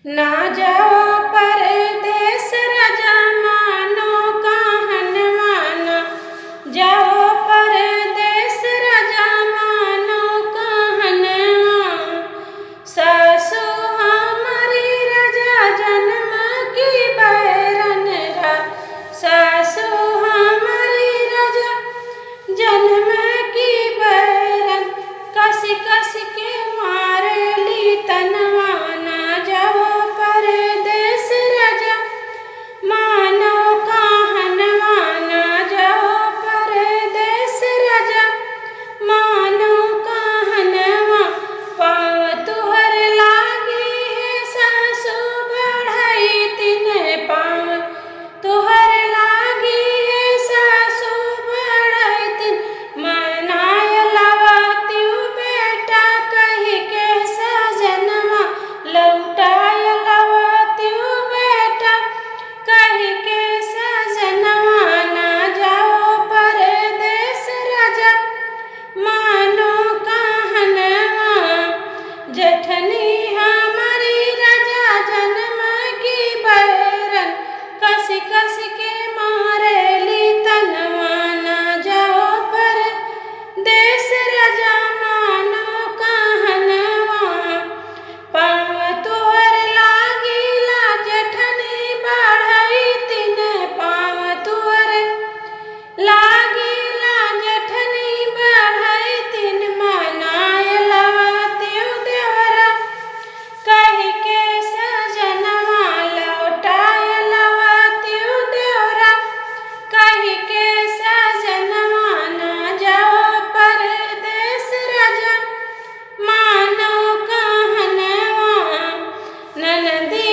ना जाओ परदेस राजा मानो कहनवा ना जाओ परदेस राजा मानो कहनवा। सासु हमारी राजा जन्म की बैरन रा सासु हमारी राजा जन्म की बैरन कसी कसी के मारेली तनवा। ना जाओ परदेस राजा मानो कहनवा ना जाओ परदेस राजा मानो कहनवा। पाँव तुहर लागी है सासु बढ़ई तिन पाँव तुहर लागी है सासु बढ़ई तिन। मनाय लवत्यु बेटा कही के सजनवा लौटाय लवत्यु बेटा कही के सजनवा। ना जाओ परदेस राजा मानो कहनवा। जठनी हमारी राजा जन्म की बैरन कसी कसी के मारेली तनवा। ना जाओ परदेस राजा मानो कहनवा। पाँव तुहर लागिला जठनी बढ़ई तिन पाँव तुहर लागिला जठनी बढ़ई तिन। मनाय लवत्यु देवरा कही के सजनवा लौटाय लवत्यु देवरा कही के सजनवा। ना जाओ परदेस राजा मानो कहनवा। ननदी